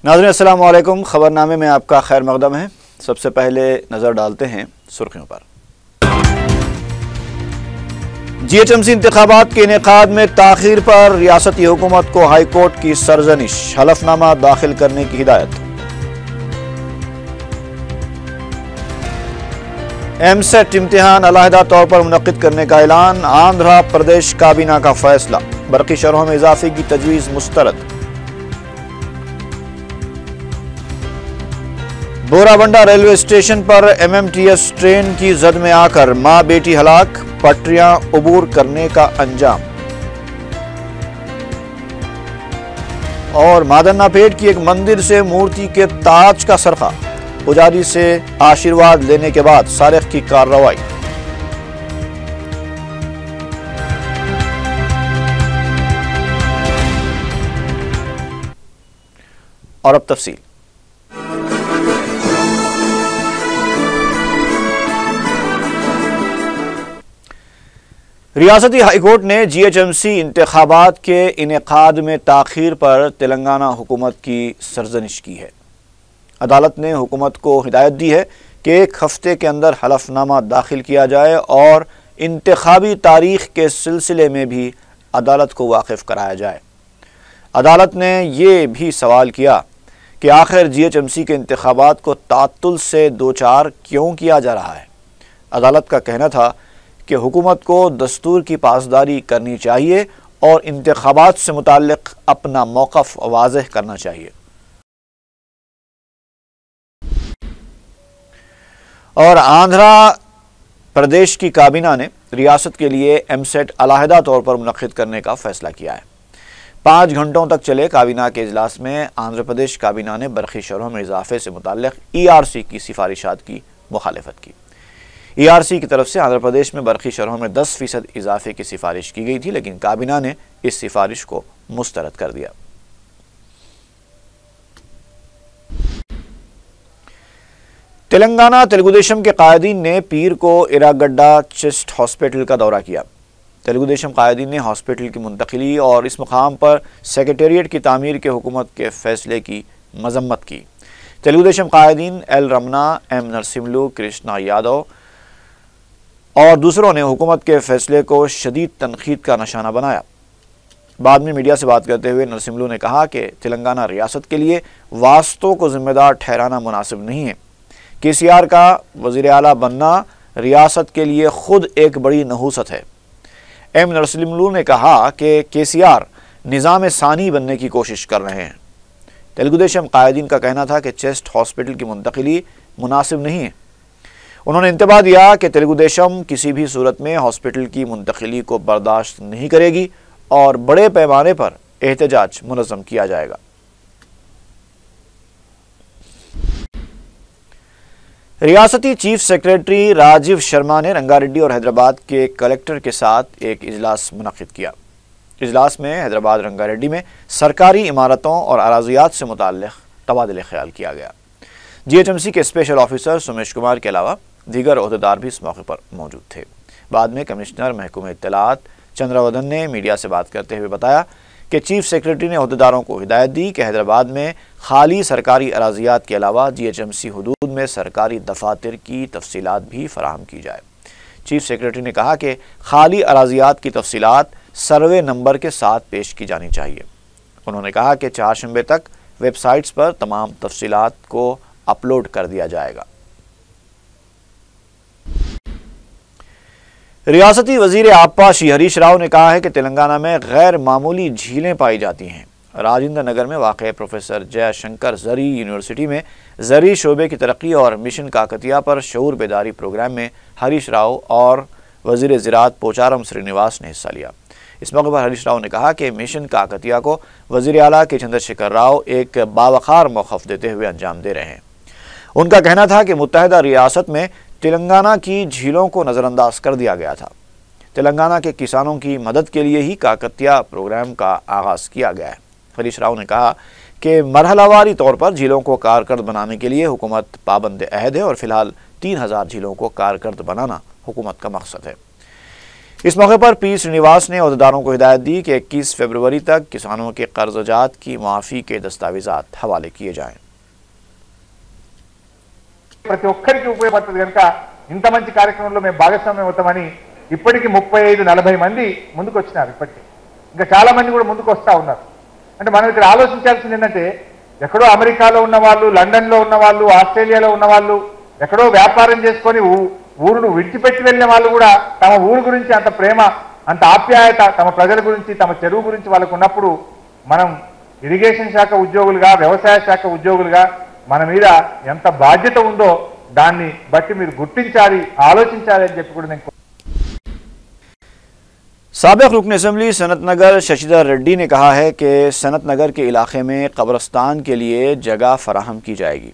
नाज़रीन अस्सलाम वालेकुम। ख़बरनामे में आपका खैर मक़दम है। सबसे पहले नज़र डालते हैं सुर्खियों पर। GHMC इंतखाबात के इनेकाद में ताख़ीर पर रियासती हुकूमत को हाई कोर्ट की सरजनिश, हलफनामा दाखिल करने की हिदायत। एमसेट इम्तिहान अलहदा तौर पर मुनक़्क़िद करने का ऐलान। आंध्र प्रदेश काबीना का फैसला, बरक़ी शरहों में इजाफे की तजवीज़ मुस्तरद। बोराबंडा रेलवे स्टेशन पर MMTS ट्रेन की जद में आकर मां बेटी हलाक, पटरियां उबूर करने का अंजाम। और मादन्नापेट की एक मंदिर से मूर्ति के ताज का सरखा, पुजारी से आशीर्वाद लेने के बाद सारिक की कार्रवाई। और अब तफसील। रियासती हाईकोर्ट ने GHMC इंतखाबात के इनेकाद में ताख़ीर पर तेलंगाना हुकूमत की सरजनिश की है। अदालत ने हुकूमत को हिदायत दी है कि 1 हफ्ते के अंदर हलफनामा दाखिल किया जाए और इंतखाबी तारीख के सिलसिले में भी अदालत को वाकिफ़ कराया जाए। अदालत ने ये भी सवाल किया कि आखिर GHMC के इंतखाबात को तात्तुल से दो चार क्यों किया जा रहा है। अदालत का कहना था कि हुकूमत को दस्तूर की पासदारी करनी चाहिए और इंतखाबात से मुताल्लिक़ अपना मौक़िफ़ वाज़ेह करना चाहिए। और आंध्र प्रदेश की काबीना ने रियासत के लिए एमसेट अलहदा तौर पर मुनक़्क़िद करने का फ़ैसला किया है। 5 घंटों तक चले काबीना के इजलास में आंध्र प्रदेश काबीना ने बरक़ी शरहों में इजाफे से मुताल्लिक़ ERC की सिफारिशात की मुखालिफत की। ERC की तरफ से आंध्र प्रदेश में बरक़ी शरहों में 10% इजाफे की सिफारिश की गई थी, लेकिन काबीना ने इस सिफारिश को मुस्तरद कर दिया। तेलंगाना तेलुगुदेशम के कायदीन ने पीर को इरागड्डा चेस्ट हॉस्पिटल का दौरा किया। तेलुगुदेशम कायदीन ने हॉस्पिटल की मुंतकिली और इस मुकाम पर सेक्रेटेरिएट की तामीर के हुकूमत के फैसले की मजम्मत की। तेलुगुदेशम कायदीन L रमना, M नरसिम्लू, कृष्णा यादव और दूसरों ने हुकूमत के फैसले को शदीद तनकीद का निशाना बनाया। बाद में मीडिया से बात करते हुए नरसिम्लू ने कहा कि तेलंगाना रियासत के लिए वास्तों को जिम्मेदार ठहराना मुनासिब नहीं है। KCR का वज़ीर आला बनना रियासत के लिए खुद एक बड़ी नहूसत है। M नरसिम्लू ने कहा कि KCR निज़ाम सानी बनने की कोशिश कर रहे हैं। तेलुगुदेशम कायदीन का कहना था कि चेस्ट हॉस्पिटल की मुंतकिली मुनासिब नहीं है। उन्होंने इंतबाह दिया कि तेलुगुदेशम किसी भी सूरत में हॉस्पिटल की मुंतकिली को बर्दाश्त नहीं करेगी और बड़े पैमाने पर एहतजाज मुनज़्ज़म किया जाएगा। रियासती चीफ सेक्रेटरी राजीव शर्मा ने रंगारेड्डी और हैदराबाद के कलेक्टर के साथ एक इजलास मुनक़्क़िद किया। इजलास में हैदराबाद रंगारेड्डी में सरकारी इमारतों और अराज़ियात से मुताल्लिक़ तबादले ख्याल किया गया। GHMC के स्पेशल ऑफिसर सुमेश कुमार के अलावा दीगर ओहदेदार भी इस मौके पर मौजूद थे। बाद में कमिश्नर महकूम इत्तलात चंद्रवदन ने मीडिया से बात करते हुए बताया कि चीफ सेक्रेटरी ने ओहदेदारों को हिदायत दी कि हैदराबाद में खाली सरकारी अराज़ियात के अलावा GHMC हुदूद में सरकारी दफातर की तफसीलात भी फराहम की जाए। चीफ सेक्रेटरी ने कहा कि खाली अराज़ियात की तफसीलात सर्वे नंबर के साथ पेश की जानी चाहिए। उन्होंने कहा कि 4 शंबे तक वेबसाइट्स पर तमाम तफसीलात को अपलोड कर दिया जाएगा। रियासती वजीर आबपा श्री हरीश राव ने कहा है कि तेलंगाना में गैर मामूली झीलें पाई जाती हैं। राजेंद्र नगर में वाक़ प्रोफेसर जयशंकर ज़री यूनिवर्सिटी में ज़री शोबे की तरक्की और मिशन काकतिया पर शऊर बेदारी प्रोग्राम में हरीश राव और वज़ीर ज़राअत पोचारम श्रीनिवास ने हिस्सा लिया। इस मौके पर हरीश राव ने कहा कि मिशन काकतिया को वज़ीर आला के चंद्रशेखर राव एक बावखार मौक़िफ़ देते हुए अंजाम दे रहे हैं। उनका कहना था कि मुत्तहिदा रियासत में तेलंगाना की झीलों को नज़रअंदाज कर दिया गया था। तेलंगाना के किसानों की मदद के लिए ही काकतिया प्रोग्राम का आगाज़ किया गया है। हरीश राव ने कहा कि मरहलावारी तौर पर झीलों को कारकर्द बनाने के लिए हुकूमत पाबंद अहद है और फिलहाल 3000 झीलों को कारकर्द बनाना हुकूमत का मकसद है। इस मौके पर पी श्रीनिवास ने अहदेदारों को हिदायत दी कि 21 फरवरी तक किसानों के कर्जजात की माफ़ी के दस्तावेजात हवाले किए जाएं। ప్రతి ఒక్కరికి ఉపయోగపడుతుంది కనుక ఇంత మంచి కార్యక్రమంలో మేము భాగస్వామ్యం అవుతామని ఇప్పటికి 35-40 మంది ముందుకు వచ్చినారు. ఇప్పటికి ఇంకా చాలా మంది కూడా ముందుకు వస్తూ ఉన్నారు. అంటే మనం ఇక్కడ ఆలోచించాల్సింది ఏంటంటే ఎక్కడో అమెరికాలో ఉన్న వాళ్ళు, లండన్లో ఉన్న వాళ్ళు, ఆస్ట్రేలియాలో ఉన్న వాళ్ళు, ఎక్కడో వ్యాపారం చేసుకొని ఊరును విడిచిపెట్టి వెళ్ళిన వాళ్ళు కూడా తమ ఊరు గురించి అంత ప్రేమ, అంత ఆప్యాయత, తమ ప్రజల గురించి, తమ చెరువు గురించి వాళ్ళకు ఉన్నప్పుడు మనం ఇరిగేషన్ శాఖ ఉద్యోగులుగా, వ్యవసాయ శాఖ ఉద్యోగులుగా మన మీద ఎంత బాధ్యత ఉందో దాన్ని బట్టి మీరు గుర్తించాలి, ఆలోచించాలి అని చెప్పి కూడా నేను साबिक़ रुकन असम्बली सनत नगर शशिधर रेड्डी ने कहा है कि सनत नगर के इलाके में कब्रस्तान के लिए जगह फराहम की जाएगी।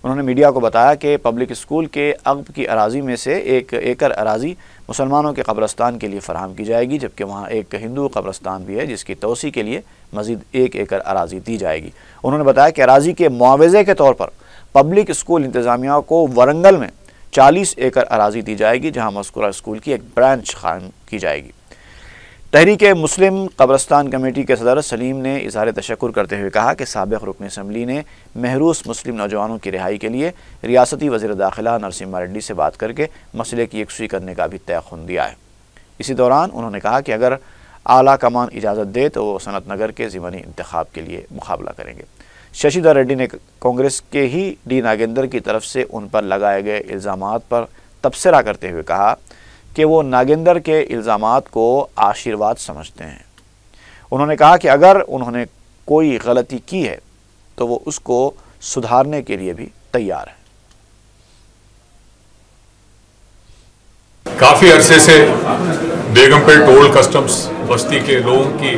उन्होंने मीडिया को बताया कि पब्लिक स्कूल के अक़ब की अराज़ी में से 1 एकड़ अराज़ी मुसलमानों के कब्रस्तान के लिए फ़राहम की जाएगी, जबकि वहाँ एक हिंदू कब्रस्तान भी है जिसकी तोसी के लिए मज़ीद 1 एकड़ अराज़ी दी जाएगी। उन्होंने बताया कि अराज़ी के मुआवज़े के तौर पर पब्लिक स्कूल इंतज़ामिया को वरंगल में 40 एकड़ अराज़ी दी जाएगी, जहाँ मज़कूरा स्कूल की एक ब्रांच कायम की जाएगी। तहरीक मुस्लिम कब्रस्तान कमेटी के सदर सलीम ने इज़हार तशक्कुर करते हुए कहा कि साबिक़ रुकन असम्बली ने महरूस मुस्लिम नौजवानों की रिहाई के लिए रियासती वज़ीर दाखिला नरसिम्हा रेड्डी से बात करके मसले की यकसुई करने का भी तयख़ुन दिया है। इसी दौरान उन्होंने कहा कि अगर आला कमान इजाज़त दे तो वो सनत नगर के ज़िमनी इंतखाब के लिए मुकाबला करेंगे। शशिधर रेड्डी ने कांग्रेस के ही डी नागेंद्र की तरफ से उन पर लगाए गए इल्ज़ामात पर तबसरा करते हुए कहा कि वो नागेंद्र के इल्ज़ामात को आशीर्वाद समझते हैं। उन्होंने कहा कि अगर उन्होंने कोई गलती की है तो वो उसको सुधारने के लिए भी तैयार है। काफ़ी अरसे से बेगमपेट टोल कस्टम्स बस्ती के लोगों की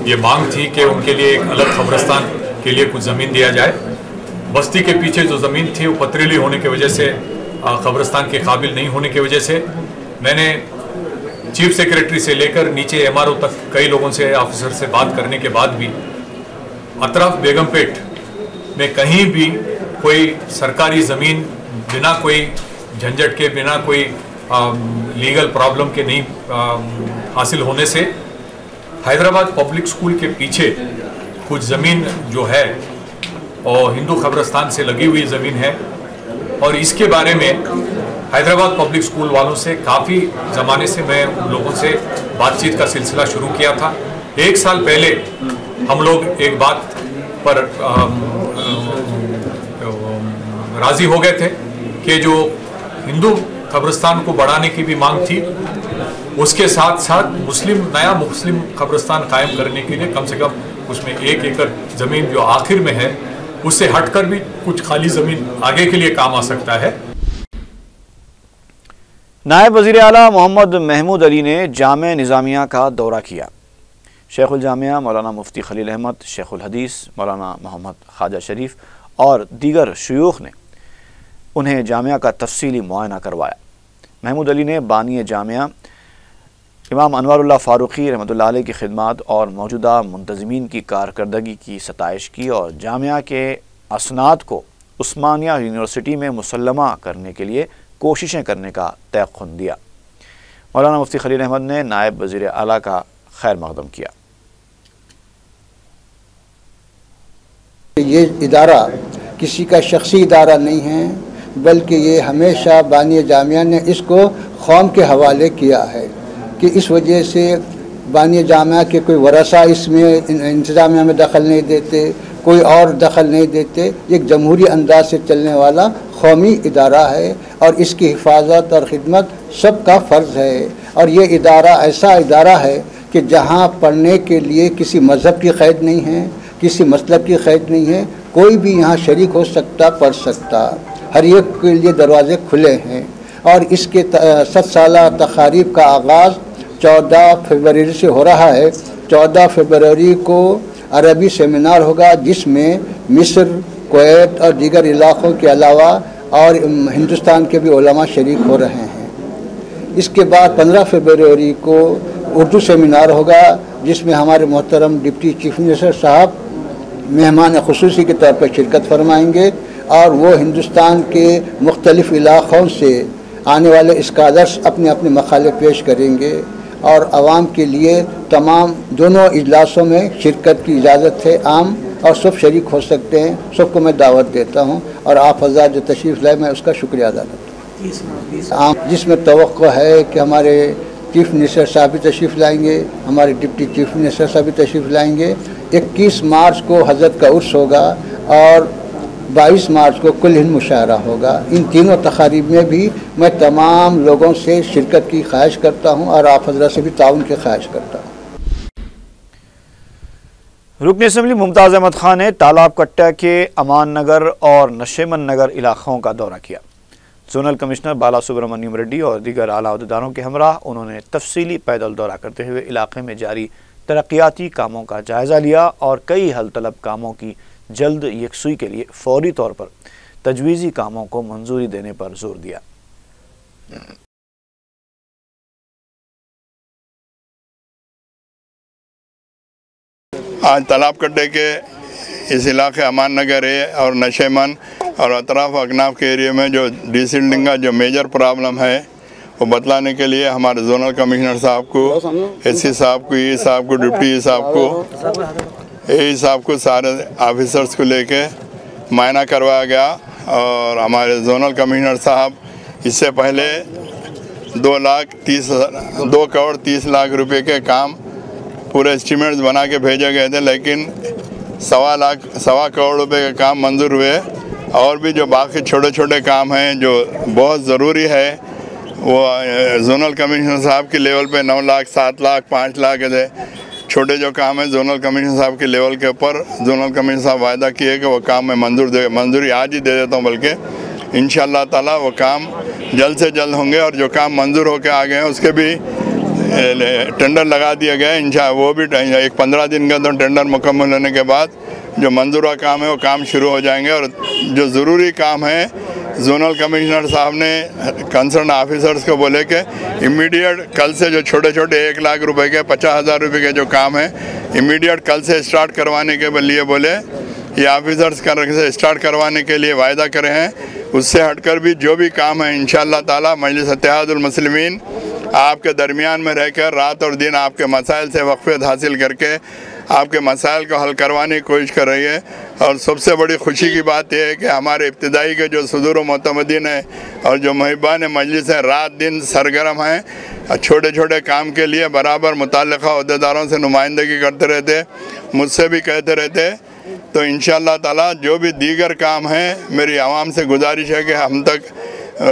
ये मांग थी कि उनके लिए एक अलग कब्रिस्तान के लिए कुछ ज़मीन दिया जाए। बस्ती के पीछे जो ज़मीन थी वो पथरीली होने की वजह से, कब्रिस्तान के काबिल नहीं होने की वजह से मैंने चीफ सेक्रेटरी से लेकर नीचे एमआरओ तक कई लोगों से, ऑफिसर से बात करने के बाद भी अतराफ बेगमपेट में कहीं भी कोई सरकारी ज़मीन बिना कोई झंझट के, बिना कोई लीगल प्रॉब्लम के नहीं हासिल होने से हैदराबाद पब्लिक स्कूल के पीछे कुछ ज़मीन जो है और हिंदू कब्रिस्तान से लगी हुई ज़मीन है, और इसके बारे में हैदराबाद पब्लिक स्कूल वालों से काफ़ी ज़माने से मैं उन लोगों से बातचीत का सिलसिला शुरू किया था। 1 साल पहले हम लोग एक बात पर राज़ी हो गए थे कि जो हिंदू कब्रिस्तान को बढ़ाने की भी मांग थी, उसके साथ साथ नया मुस्लिम कब्रिस्तान कायम करने के लिए कम से कम उसमें 1 एकड़ ज़मीन जो आखिर में है उससे हटकर भी कुछ खाली ज़मीन आगे के लिए काम आ सकता है। नायब वज़ीर आला मोहम्मद महमूद अली ने जामे निज़ामिया का दौरा किया। शेखुल जामिया मौलाना मुफ्ती खलील अहमद, शेखुल हदीस मौलाना मोहम्मद ख्वाजा शरीफ और दीगर शयूख ने उन्हें जामिया का तफसीली मुआयना करवाया। महमूद अली ने बानी जामिया इमाम अनवारुल्लाह फ़ारूक़ी रहमतुल्लाह अलैह की खिदमत और मौजूदा मुंतज़मीन की कारकर्दगी की सताइश की और जामिया के असनाद को उस्मानिया यूनिवर्सिटी में मुसल्लमा करने के लिए कोशिशें करने का तयख़ुन दिया। मौलाना मुफ्ती खलील अहमद ने नायब वज़ीर आला का खैर मक़दम किया। ये इदारा किसी का शख्सी इदारा नहीं है, बल्कि ये हमेशा बानी जामिया ने इसको कौम के हवाले किया है कि इस वजह से बानी जामिया के कोई वरसा इसमें इंतज़ामिया में दखल नहीं देते, कोई और दखल नहीं देते। एक जमहूरी अंदाज से चलने वाला कौमी इदारा है और इसकी हिफाजत और ख़िदमत सबका फ़र्ज़ है। और ये इदारा ऐसा इदारा है कि जहाँ पढ़ने के लिए किसी मज़हब की क़ैद नहीं है, किसी मसलब की क़ैद नहीं है, कोई भी यहाँ शरीक हो सकता, पढ़ सकता, हर एक के लिए दरवाज़े खुले हैं। और इसके 7 साला तक़ारीब का आगाज़ 14 फरवरी से हो रहा है। 14 फरवरी को अरबी सेमिनार होगा जिसमें मिस्र, कुवैत और दीगर इलाक़ों के अलावा और हिंदुस्तान के भी उलमा शरीक हो रहे हैं। इसके बाद 15 फरवरी को उर्दू सेमिनार होगा जिसमें हमारे मोहतरम डिप्टी चीफ मिनिस्टर साहब मेहमान ख़ुसूसी के तौर पर शिरकत फरमाएंगे और वो हिंदुस्तान के मुख्तलिफ़ इलाक़ों से आने वाले स्कॉलर्स अपने अपने मक़ाले पेश करेंगे। और आवाम के लिए तमाम दोनों इजलासों में शिरकत की इजाज़त है। आम और सब शरीक हो सकते हैं, सबको मैं दावत देता हूँ और आप हज़रात जो तशरीफ़ लाए मैं उसका शुक्रिया अदा करता हूँ। आम जिसमें तवक्को है कि हमारे चीफ मिनिस्टर साहब भी तशरीफ़ लाएंगे, हमारे डिप्टी चीफ मिनिस्टर साहब भी तशरीफ़ लाएंगे। 21 मार्च को हज़रत का उर्स होगा और 22 मार्च को कुल हिंद मुशायरा होगा। इन तीनों तकारीब में भी मैं तमाम लोगों से शिरकत की ख्वाहिश करता हूँ और आप हज़रत से भी ताउन की ख्वाहिश करता हूँ। रुकन असम्बली मुमताज़ अहमद खान ने तालाब कट्टा के अमान नगर और नशेमन नगर इलाक़ों का दौरा किया। जोनल कमिश्नर बाला सुब्रमण्यम रेड्डी और दीगर आला अहदेदारों के हमरा उन्होंने तफसीली पैदल दौरा करते हुए इलाके में जारी तरक्याती कामों का जायज़ा लिया और कई हल तलब कामों की जल्द यकसुई के लिए फौरी तौर पर तजवीज़ी कामों को मंजूरी देने पर जोर दिया। आज तालाब कट्टे के इस इलाके अमान नगर है और नशेमन और अतराफ अकनाफ के एरिया में जो डिसिल्डिंग का जो मेजर प्रॉब्लम है वो बतलाने के लिए हमारे जोनल कमिश्नर साहब को, एससी साहब को, ई साहब को, डिप्टी ई साहब को, ए साहब को, सारे ऑफिसर्स को लेके मायना करवाया गया। और हमारे जोनल कमिश्नर साहब इससे पहले 2 करोड़ 30 लाख रुपए के काम पूरे एस्टीमेट्स बना के भेजे गए थे, लेकिन 1.25 करोड़ रुपए के काम मंजूर हुए। और भी जो बाकी छोटे छोटे काम हैं जो बहुत ज़रूरी है वो जोनल कमिश्नर साहब के लेवल पे 9 लाख, 7 लाख, 5 लाख थे। छोटे जो काम है जोनल कमिश्नर साहब के लेवल के ऊपर जोनल कमिश्नर साहब वायदा किए कि वो काम मैं मंजूरी आज ही दे देता हूँ, बल्कि इंशाअल्लाह ताला वो काम जल्द से जल्द होंगे। और जो काम मंजूर होकर आ गए हैं उसके भी टेंडर लगा दिया गया है। इंशाअल्लाह वो भी एक 15 दिन के अंदर टेंडर मुकम्मल होने के बाद जो मंजूरा काम है वो काम शुरू हो जाएंगे। और जो ज़रूरी काम है जोनल कमिश्नर साहब ने कंसर्न ऑफिसर्स को बोले कि इमीडिएट कल से जो छोटे छोटे 1 लाख रुपए के 50,000 रुपये के जो काम है इमीडिएट कल से स्टार्ट करवाने के लिए बोले ये ऑफिसर्स से स्टार्ट करवाने के लिए वायदा करे हैं। उससे हटकर भी जो भी काम है इंशाअल्लाह ताला मजलिस इत्तेहादुल मुस्लिमीन आपके दरमियान में रहकर रात और दिन आपके मसाइल से वक़फ़ियत हासिल करके आपके मसाइल को हल करवाने की कोशिश कर रही है। और सबसे बड़ी खुशी की बात यह है कि हमारे इब्तिदाई के जो सदूर व मोतमदीन है और जो मुहिबान मजलिस है रात दिन सरगर्म हैं, छोटे छोटे काम के लिए बराबर मुतल्लिक़ा अहदेदारों से नुमाइंदगी करते रहते, मुझसे भी कहते रहते। तो इंशाअल्लाह ताला जो भी दीगर काम हैं मेरी आवाम से गुजारिश है कि हम तक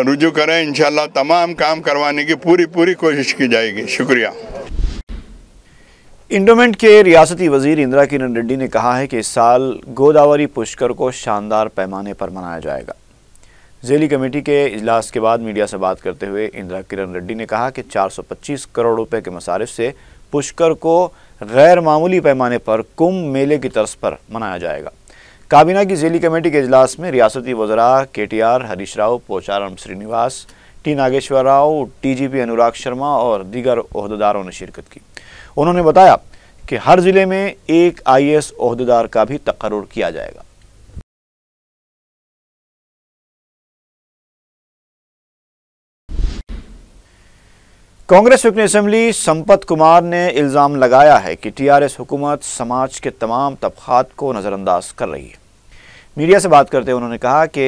रुजू करें। इंशाअल्लाह तमाम काम करवाने की पूरी कोशिश की जाएगी। शुक्रिया। इंडोमेंट के रियासती वजीर इंदिरा किरण रेड्डी ने कहा है कि इस साल गोदावरी पुष्कर को शानदार पैमाने पर मनाया जाएगा। ज़ेली कमेटी के इजलास के बाद मीडिया से बात करते हुए इंदिरा किरण रेड्डी ने कहा कि 425 करोड़ रुपए के मसारिफ से पुष्कर को गैर मामूली पैमाने पर कुंभ मेले की तर्ज पर मनाया जाएगा। काबीना की ज़ेली कमेटी के इजलास में रियासती वज़रा KTR, Harish Rao, Pocharam Srinivas, T Nageshwar Rao, TGP Anurag Sharma और दीगर ओहदेदारों ने शिरकत की। उन्होंने बताया कि हर ज़िले में एक IAS ओहदेदार का भी तकर्रुर किया जाएगा। कांग्रेस रुकन असम्बली संपत कुमार ने इल्ज़ाम लगाया है कि TRS हुकूमत समाज के तमाम तबक़ात को नज़रअंदाज कर रही है। मीडिया से बात करते हुए उन्होंने कहा कि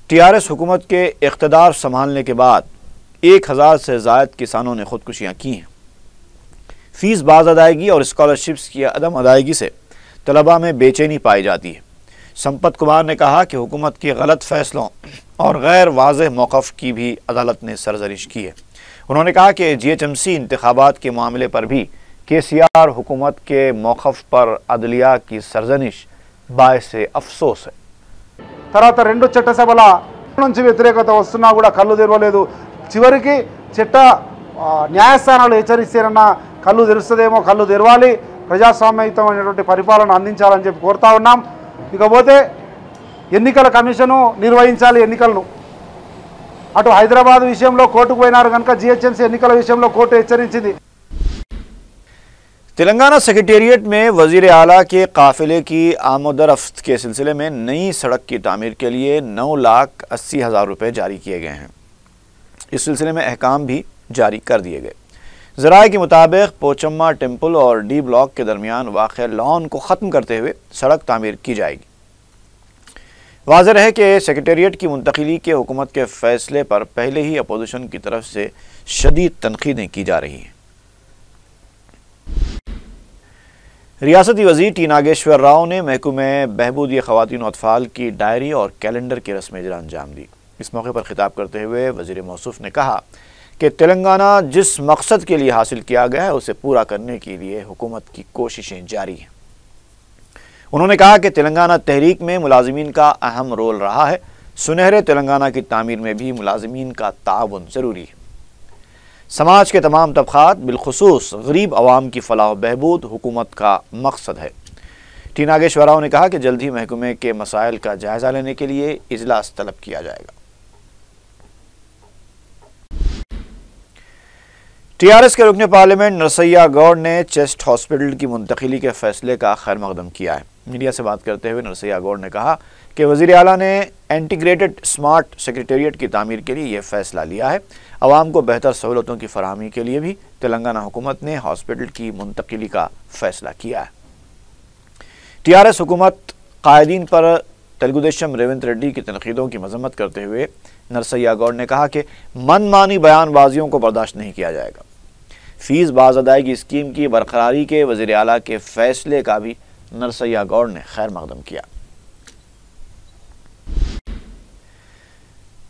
TRS हुकूमत के इक़्तिदार संभालने के बाद 1000 से ज़ायद किसानों ने ख़ुदकुशियाँ की हैं। फ़ीस बाज़ अदायगी और स्कॉलरशिप्स की अदम अदायगी से तलबा में बेचैनी पाई जाती है। संपत कुमार ने कहा कि हुकूमत के गलत फ़ैसलों और गैर वाज़ेह मौक़िफ़ की भी अदालत ने सरजरिश की है। उन्होंने कहा कि GHMC इंतखाबात के मामले पर भी KCR हुकूमत के मौक़िफ़ पर अदलिया की सरजनिश बायसे अफसोस है। తర్వాత రెండు చట్టసభల నుంచి వ్యతిరేకత వస్తున్నా కూడా కళ్ళు తెరవలేదు. చివరికి చట్ట న్యాయస్థానాలు హెచ్చరిస్తేనన్న కళ్ళు తెరుస్తుందేమో, కళ్ళు తెరవాలి, ప్రజాస్వామ్యయుతమైనటువంటి పరిపాలన అందించాలని చెప్పి కోరుతా ఉన్నాం. ఇకపోతే ఎన్నికల కమిషను నిర్వహించాలి ఎన్నికలను. అటు హైదరాబాద్ విషయంలో కోర్టుకు పోయినారు కనుక GHMC ఎన్నికల విషయంలో కోర్టు హెచ్చరించింది. तेलंगाना सेक्रेटेरिएट में वज़ीर आला के काफ़िले की आमदरफ्त के सिलसिले में नई सड़क की तामीर के लिए 9,80,000 रुपये जारी किए गए हैं। इस सिलसिले में अहकाम भी जारी कर दिए गए। ज़राए के मुताबिक पोचम्मा टेम्पल और डी ब्लॉक के दरमियान वाक़या लॉन को ख़त्म करते हुए सड़क तामीर की जाएगी। वाज़ेह है कि सेक्रेटेरिएट की मुंतकिली के हुकूमत के फ़ैसले पर पहले ही अपोजिशन की तरफ से शदीद तनक़ीदें की जा रही हैं। रियासती वज़ीर टी नागेश्वर राव ने महकमे बहबूदी ख़वातीन और अतफ़ाल की डायरी और कैलेंडर की रस्म इजरा अंजाम दी। इस मौके पर खिताब करते हुए वज़ीर मौसूफ़ ने कहा कि तेलंगाना जिस मकसद के लिए हासिल किया गया है उसे पूरा करने के लिए हुकूमत की कोशिशें जारी हैं। उन्होंने कहा कि तेलंगाना तहरीक में मुलाजिमीन का अहम रोल रहा है। सुनहरे तेलंगाना की तामीर में भी मुलाजिमीन का ताउन ज़रूरी है। समाज के तमाम तबक़ात बिलखुसूस गरीब अवाम की फलाह व बहबूद हुकूमत का मकसद है। टी नागेश्वर राव ने कहा कि जल्द ही महकमे के मसाइल का जायज़ा लेने के लिए इजलास तलब किया जाएगा। टीआरएस के रुकने पार्लियामेंट नरसैया गौड़ ने चेस्ट हॉस्पिटल की मुंतकिली के फैसले का खैर मकदम किया है। मीडिया से बात करते हुए नरसैया गौड़ ने कहा कि वज़ीर आला ने इंटीग्रेटेड स्मार्ट सेक्रेटेरिएट की तामीर के लिए यह फैसला लिया है। अवाम को बेहतर सहूलतों की फराहमी के लिए भी तेलंगाना हुकूमत ने हॉस्पिटल की मुंतकिली का फैसला किया है। टीआरएस हुकूमत कायदीन पर तेलुगु देशम रेवंत रेड्डी की तनकीदों की मजम्मत करते हुए नरसैया गौड़ ने कहा कि मनमानी बयानबाजियों को बर्दाश्त नहीं किया जाएगा। फीस बाज़ अदायगी स्कीम की बरकरारी के वज़ीर आला के फैसले का भी नरसैया गौड़ ने खैर मकदम किया।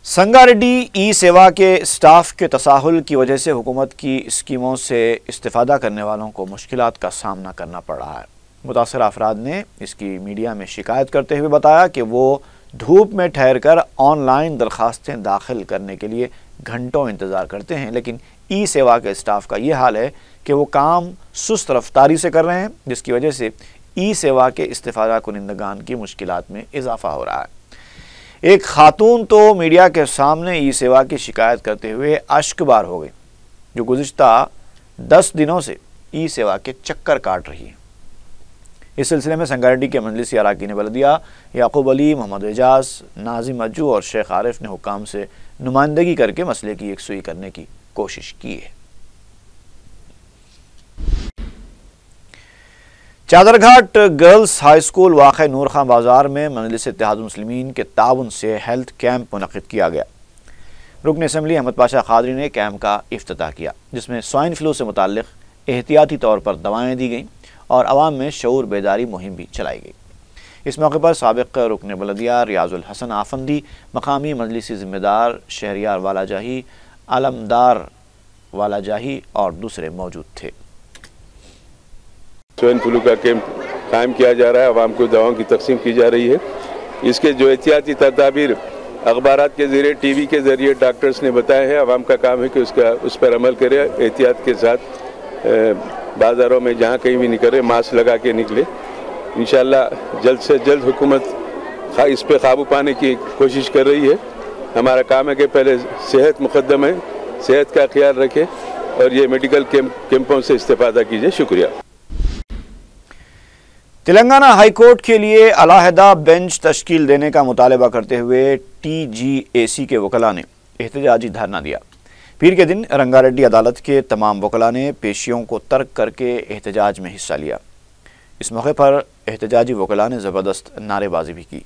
संगारेड्डी ई सेवा के स्टाफ के तसाहुल की वजह से हुकूमत की स्कीमों से इस्तिफादा करने वालों को मुश्किलात का सामना करना पड़ रहा है। मुतासर अफराद ने इसकी मीडिया में शिकायत करते हुए बताया कि वो धूप में ठहर कर ऑनलाइन दरखास्तें दाखिल करने के लिए घंटों इंतज़ार करते हैं, लेकिन ई सेवा के स्टाफ का ये हाल है कि वो काम सुस्त रफ्तारी से कर रहे हैं, जिसकी वजह से ई सेवा के इस्तिफादा कुनिंदगान की मुश्किलात में इजाफा हो रहा है। एक खातून तो मीडिया के सामने ई सेवा की शिकायत करते हुए अश्कबार हो गई, जो गुज़िश्ता 10 दिनों से ई सेवा के चक्कर काट रही है। इस सिलसिले में संगारेड्डी के मजलिसी अराकीन बल्दिया याकूब अली, मोहम्मद एजाज, नाजिम अज्जू और शेख आरिफ ने हुकाम से नुमाइंदगी करके मसले की यकसुई करने की कोशिश की है। चादरघाट गर्ल्स हाई स्कूल वाक़े नूर खां बाजार में मजलिस इत्तेहाद मुस्लिमीन के ताउन से हेल्थ कैंप मुनक़िद किया गया। रुकन असम्बली अहमद पाशा खादरी ने कैंप का इफ्तिताह किया, जिसमें स्वाइन फ्लू से मुताल्लिक़ एहतियाती तौर पर दवाएँ दी गईं और आवाम में शऊर बेदारी मुहिम भी चलाई गई। इस मौके पर साबिक़ रुकन बल्दिया रियाजुल हसन आफंदी, मकामी मजलिसी ज़िम्मेदार शहरियार वालाजाही, आलमदार वालाजाही और दूसरे मौजूद थे। स्वाइन फ्लू का कैंप कायम किया जा रहा है, आवाम को दवाओं की तकसीम की जा रही है। इसके जो एहतियाती तदाबीर अखबारात के ज़रिए, टीवी के ज़रिए डॉक्टर्स ने बताया है, आवाम का काम है कि उस पर अमल करे, एहतियात के साथ बाज़ारों में जहाँ कहीं भी निकले मास्क लगा के निकले। इंशाअल्लाह जल्द से जल्द हुकूमत इस पर काबू पाने की कोशिश कर रही है। हमारा काम है कि पहले सेहत मुकद्दम है, सेहत का ख्याल रखें और ये मेडिकल कैंपों से इस्तेफादा कीजिए। शुक्रिया। तेलंगाना हाई कोर्ट के लिए अलहदा बेंच तश्कील देने का मुतालबा करते हुए TGAC के वकला ने एहतजाजी धरना दिया। पीर के दिन रंगारेड्डी अदालत के तमाम वकला ने पेशियों को तर्क करके एहतजाज में हिस्सा लिया। इस मौके पर एहतजाजी वकला ने ज़बरदस्त नारेबाजी भी की।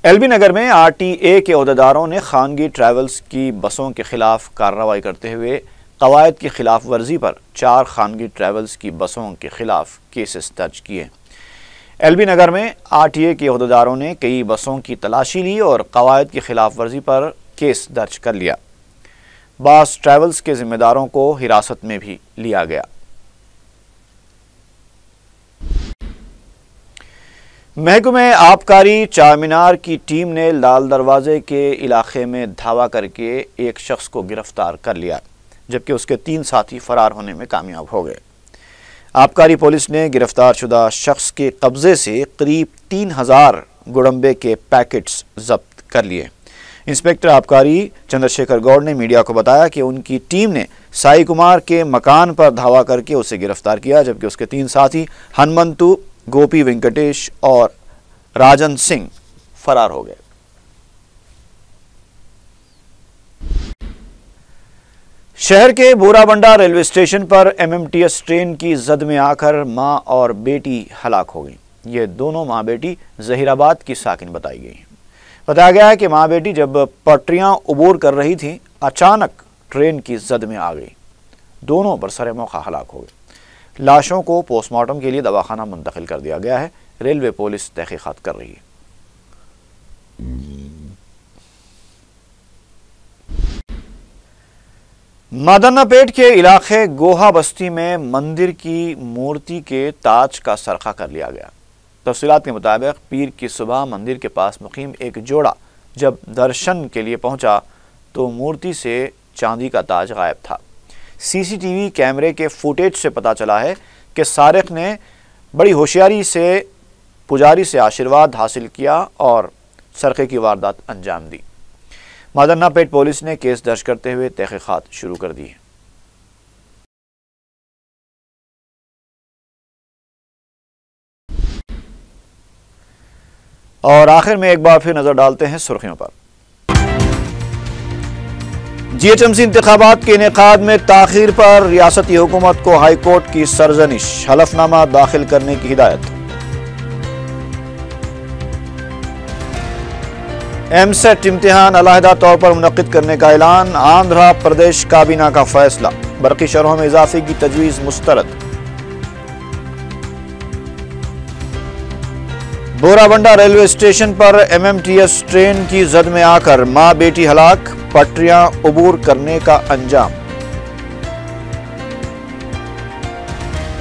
LB नगर में RTA के अहदेदारों ने खानगी ट्रैवल्स की बसों के खिलाफ कार्रवाई करते हुए कवायद की खिलाफ वर्जी पर 4 खानगी ट्रैवल्स की बसों के खिलाफ केसेस दर्ज किए। LB नगर में RTA के अहदेदारों ने कई बसों की तलाशी ली और कवायद की खिलाफ वर्जी पर केस दर्ज कर लिया। बास ट्रैवल्स के जिम्मेदारों को हिरासत में भी लिया गया। महकमे आबकारी चारमीनार की टीम ने लाल दरवाजे के इलाके में धावा करके एक शख्स को गिरफ्तार कर लिया, जबकि उसके 3 साथी फरार होने में कामयाब हो गए। आबकारी पुलिस ने गिरफ्तार शुदा शख्स के कब्जे से करीब 3000 गुड़म्बे के पैकेट्स जब्त कर लिए। इंस्पेक्टर आबकारी चंद्रशेखर गौड़ ने मीडिया को बताया कि उनकी टीम ने साई कुमार के मकान पर धावा करके उसे गिरफ्तार किया, जबकि उसके 3 साथी हनुमंतु, गोपी वेंकटेश और राजन सिंह फरार हो गए। शहर के बोराबंडा रेलवे स्टेशन पर MMTS ट्रेन की जद में आकर मां और बेटी हलाक हो गई। ये दोनों मां बेटी जहीराबाद की साकिन बताई गई। बताया गया है कि मां बेटी जब पटरियां उबूर कर रही थी, अचानक ट्रेन की जद में आ गई। दोनों बरसरे मौका हलाक हो गए। लाशों को पोस्टमार्टम के लिए दवाखाना मुंतकिल कर दिया गया है। रेलवे पुलिस तहकीकात कर रही है। मादन्नापेट के इलाके गोहा बस्ती में मंदिर की मूर्ति के ताज का सरखा कर लिया गया। तफसीलात के मुताबिक पीर की सुबह मंदिर के पास मुकीम एक जोड़ा जब दर्शन के लिए पहुंचा तो मूर्ति से चांदी का ताज गायब था। CCTV कैमरे के फुटेज से पता चला है कि सारिक ने बड़ी होशियारी से पुजारी से आशीर्वाद हासिल किया और सरखे की वारदात अंजाम दी। मादन्नापेट पुलिस ने केस दर्ज करते हुए तहकीकात शुरू कर दी है। और आखिर में एक बार फिर नजर डालते हैं सुर्खियों पर। GHMC इंतखाबात के इनेकाद में ताखीर पर रियासती हुकूमत को हाई कोर्ट की सरजनिश, हलफनामा दाखिल करने की हिदायत। MSET इम्तिहान अलहदा तौर पर मुनक्किद करने का ऐलान। आंध्र प्रदेश काबीना का फैसला। बरकी शरहों में इजाफे की तजवीज़ मुस्तरद। बोराबंडा रेलवे स्टेशन पर MMTS ट्रेन की जद में आकर मां बेटी हलाक, पटरियां उबूर करने का अंजाम।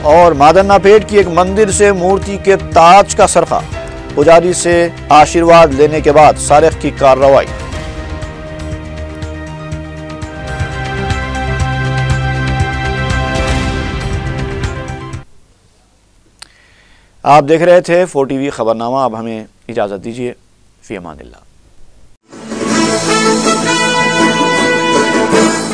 और मादन्नापेट की एक मंदिर से मूर्ति के ताज का सरखा, पुजारी से आशीर्वाद लेने के बाद सारिक की कार्रवाई। आप देख रहे थे 4TV खबरनामा। अब हमें इजाजत दीजिए। फी अमानिल्लाह।